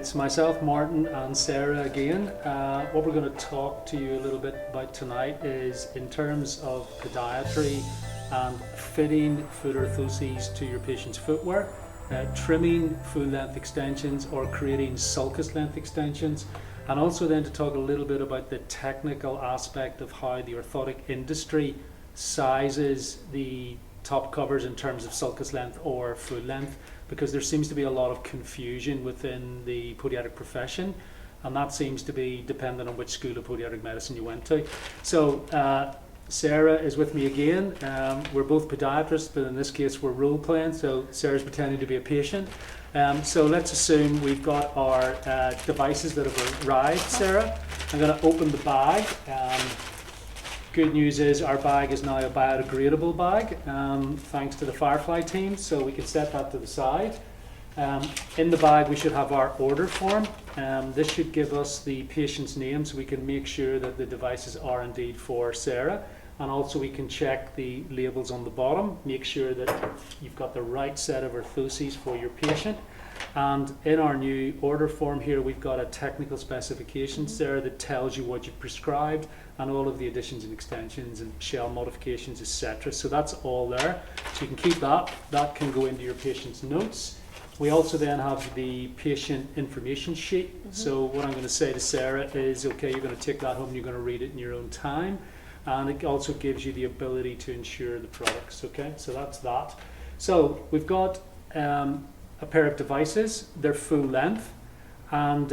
it's myself, Martin, and Sarah again. What we're going to talk to you a little bit about tonight is in terms of podiatry and fitting foot orthoses to your patient's footwear, trimming full length extensions or creating sulcus length extensions, and also then to talk a little bit about the technical aspect of how the orthotic industry sizes the top covers in terms of sulcus length or foot length, because there seems to be a lot of confusion within the podiatric profession, and that seems to be dependent on which school of podiatric medicine you went to. So Sarah is with me again. We're both podiatrists, but in this case we're role playing, so Sarah's pretending to be a patient. So let's assume we've got our devices that have arrived, Sarah. I'm going to open the bag. Good news is our bag is now a biodegradable bag, thanks to the Firefly team, so we can set that to the side. In the bag we should have our order form. This should give us the patient's name so we can make sure that the devices are indeed for Sarah, and also we can check the labels on the bottom, make sure that you've got the right set of orthoses for your patient. And in our new order form here, we've got a technical specification, Sarah, that tells you what you've prescribed and all of the additions and extensions and shell modifications, etc. So that's all there. So you can keep that. That can go into your patient's notes. We also then have the patient information sheet. So what I'm going to say to Sarah is, okay, you're going to take that home and you're going to read it in your own time. And it also gives you the ability to insure the products, okay? So that's that. So we've got a pair of devices, they're full length, and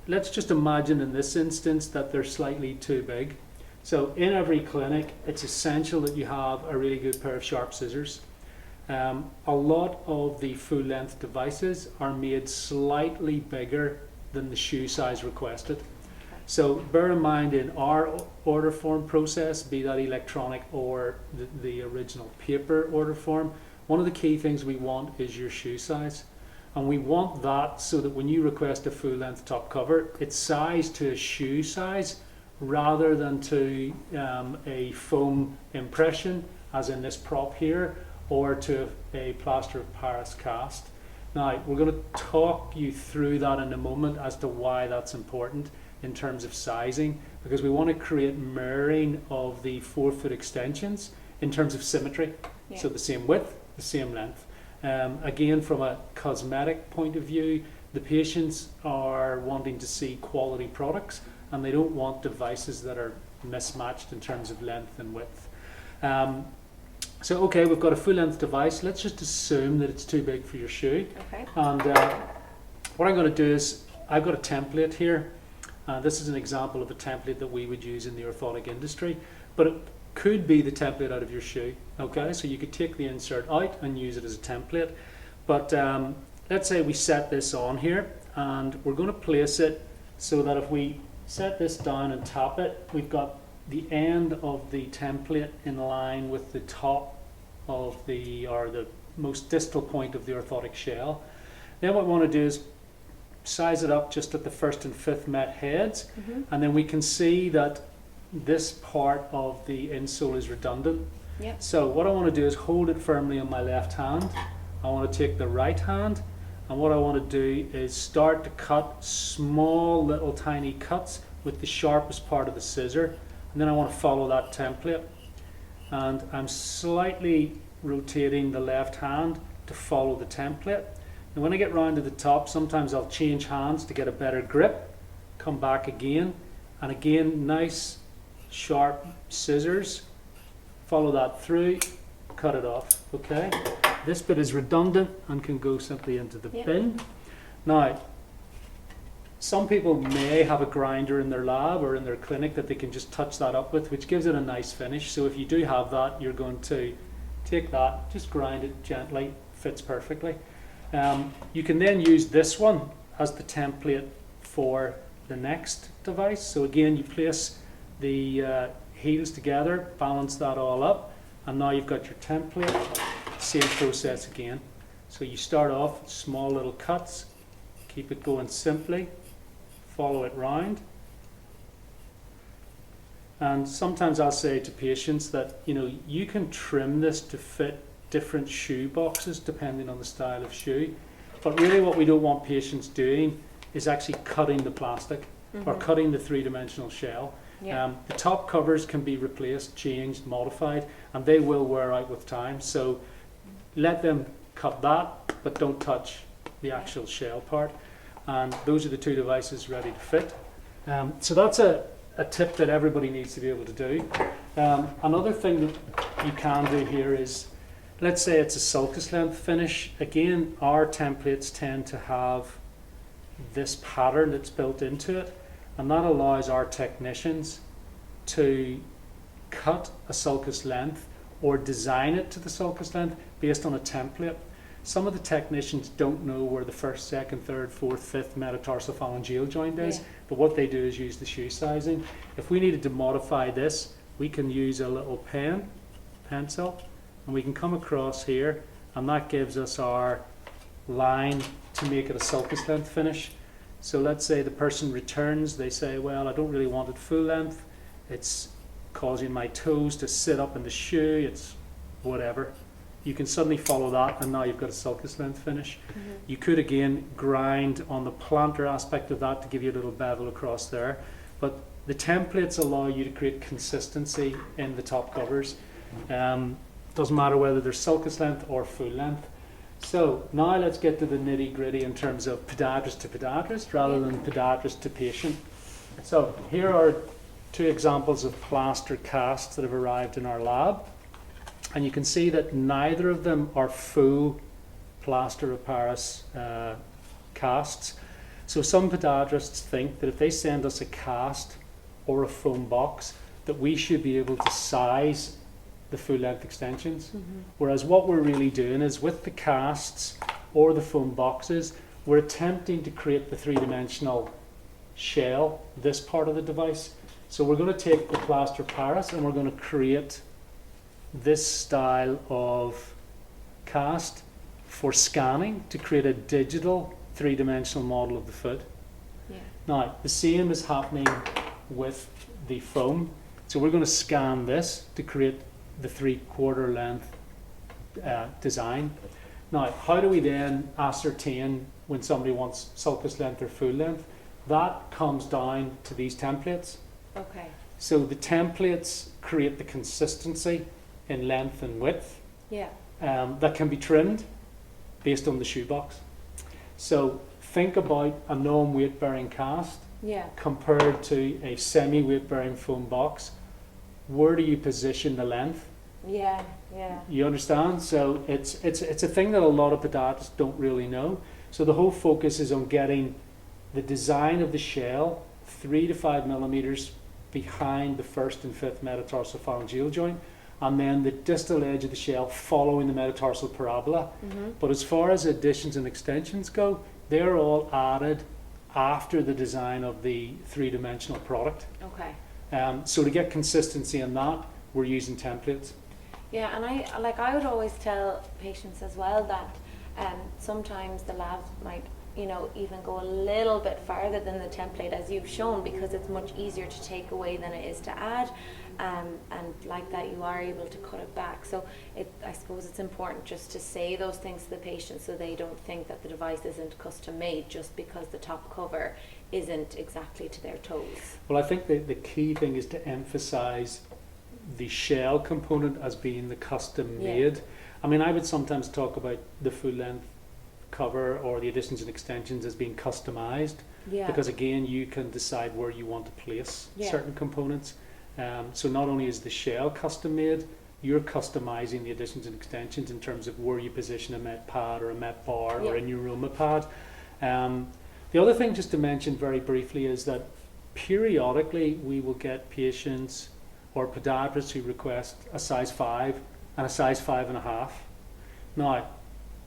let's just imagine in this instance that they're slightly too big. So in every clinic, it's essential that you have a really good pair of sharp scissors. A lot of the full length devices are made slightly bigger than the shoe size requested. So bear in mind, in our order form process, be that electronic or the original paper order form, one of the key things we want is your shoe size. And we want that so that when you request a full length top cover, it's sized to a shoe size rather than to a foam impression, as in this prop here, or to a plaster of Paris cast. Now, we're going to talk you through that in a moment as to why that's important in terms of sizing, because we want to create mirroring of the forefoot extensions in terms of symmetry. Yeah. So the same width, the same length. Again, from a cosmetic point of view, the patients are wanting to see quality products, and they don't want devices that are mismatched in terms of length and width. So okay, we've got a full length device. Let's just assume that it's too big for your shoe. Okay. And what I'm going to do is, I've got a template here. This is an example of a template that we would use in the orthotic industry, but it could be the template out of your shoe. Okay, so you could take the insert out and use it as a template. But let's say we set this on here, and we're going to place it so that if we set this down and tap it, we've got the end of the template in line with the top of the most distal point of the orthotic shell. Then what we want to do is size it up just at the first and fifth met heads, and then we can see that this part of the insole is redundant. Yep. So what I want to do is hold it firmly in my left hand. I want to take the right hand, and what I want to do is start to cut small little tiny cuts with the sharpest part of the scissor, and then I want to follow that template, and I'm slightly rotating the left hand to follow the template. And when I get round to the top, sometimes I'll change hands to get a better grip, come back again, and again, nice sharp scissors, follow that through, cut it off. Okay, this bit is redundant and can go simply into the bin. Now, some people may have a grinder in their lab or in their clinic that they can just touch that up with, which gives it a nice finish. So if you do have that, you're going to take that, just grind it gently, fits perfectly. You can then use this one as the template for the next device. So again, you place the heels together, balance that all up, and now you've got your template. Same process again. So you start off with small little cuts, keep it going simply, follow it round. And sometimes I'll say to patients that, you can trim this to fit different shoe boxes depending on the style of shoe. But really what we don't want patients doing is actually cutting the plastic or cutting the three-dimensional shell. Yeah. The top covers can be replaced, changed, modified, and they will wear out with time. So let them cut that, but don't touch the actual shell part. And those are the two devices ready to fit. So that's a tip that everybody needs to be able to do. Another thing that you can do here is, let's say it's a sulcus length finish. Again, our templates tend to have this pattern that's built into it, and that allows our technicians to cut a sulcus length or design it to the sulcus length based on a template. Some of the technicians don't know where the first, second, third, fourth, fifth metatarsophalangeal joint is, but what they do is use the shoe sizing. If we needed to modify this, we can use a little pencil, and we can come across here, and that gives us our line to make it a sulcus length finish. So let's say the person returns, they say, well, I don't really want it full length, it's causing my toes to sit up in the shoe, it's whatever. You can suddenly follow that, and now you've got a sulcus length finish. You could again grind on the plantar aspect of that to give you a little bevel across there, but the templates allow you to create consistency in the top covers. Doesn't matter whether they're sulcus length or full length. So now let's get to the nitty gritty in terms of podiatrist to podiatrist rather than podiatrist to patient. So here are two examples of plaster casts that have arrived in our lab. And you can see that neither of them are full plaster of Paris casts. So some podiatrists think that if they send us a cast or a foam box, that we should be able to size the full length extensions. Whereas what we're really doing is with the casts or the foam boxes, we're attempting to create the three-dimensional shell, this part of the device. So we're going to take the plaster Paris and we're going to create this style of cast for scanning to create a digital three-dimensional model of the foot. Now, the same is happening with the foam. So we're going to scan this to create the 3/4 length design. Now, how do we then ascertain when somebody wants sulcus length or full length? That comes down to these templates. Okay. So the templates create the consistency in length and width that can be trimmed based on the shoebox. So think about a non-weight bearing cast compared to a semi-weight bearing foam box. Where do you position the length? You understand? So it's a thing that a lot of podiatrists don't really know. So the whole focus is on getting the design of the shell 3 to 5 millimeters behind the first and fifth metatarsophalangeal joint, and then the distal edge of the shell following the metatarsal parabola. But as far as additions and extensions go, they're all added after the design of the three-dimensional product. Okay. So to get consistency in that, we're using templates. Yeah, and I would always tell patients as well that sometimes the labs might, even go a little bit farther than the template as you've shown, because it's much easier to take away than it is to add, and like that you are able to cut it back. So I suppose it's important just to say those things to the patient so they don't think that the device isn't custom made just because the top cover isn't exactly to their toes. Well, I think the key thing is to emphasize the shell component as being the custom made. I mean, I would sometimes talk about the full length cover or the additions and extensions as being customized, because again, you can decide where you want to place certain components. So not only is the shell custom made, you're customizing the additions and extensions in terms of where you position a met pad or a met bar or a neuroma pad. The other thing just to mention very briefly is that periodically we will get patients or podiatrists who request a size 5 and a size 5.5. Now,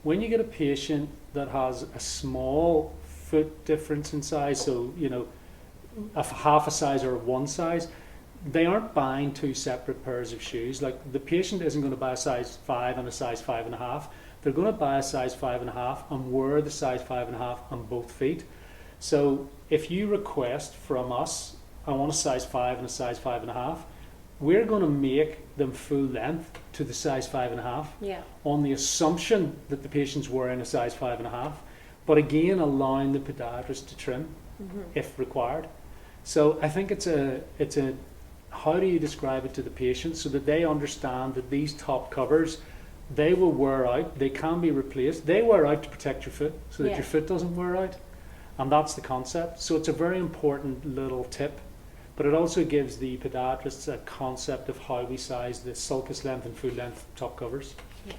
when you get a patient that has a small foot difference in size, so a half a size or one size, they aren't buying two separate pairs of shoes. Like, the patient isn't going to buy a size 5 and a size 5.5. They're going to buy a size 5.5 and wear the size 5.5 on both feet. So if you request from us, I want a size 5 and a size 5.5, we're going to make them full length to the size 5.5 on the assumption that the patient's wearing a size 5.5. but again allowing the podiatrist to trim if required. So I think it's a how do you describe it to the patient so that they understand that these top covers, they will wear out, they can be replaced, they wear out to protect your foot so that your foot doesn't wear out, and that's the concept. So it's a very important little tip, but it also gives the podiatrists a concept of how we size the sulcus length and full length top covers. Yeah.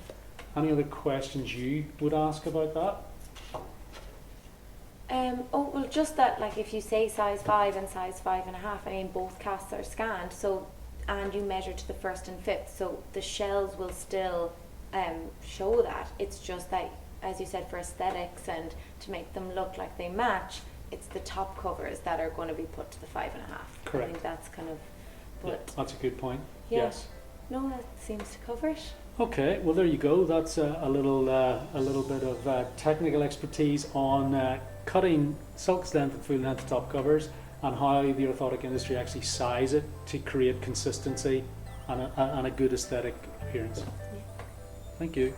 Any other questions you would ask about that? Oh, well, just that, like, if you say size 5 and size 5.5, I mean, both casts are scanned, so, and you measure to the 1st and 5th, so the shells will still show that. It's just that, as you said, for aesthetics and to make them look like they match, it's the top covers that are going to be put to the 5.5. Correct. I think that's kind of, Yeah, but that's a good point. yeah. Yes. No, that seems to cover it. Okay, well there you go. That's a little bit of technical expertise on cutting sulcus length and full length top covers and how the orthotic industry actually size it to create consistency and a good aesthetic appearance. Yeah. Thank you.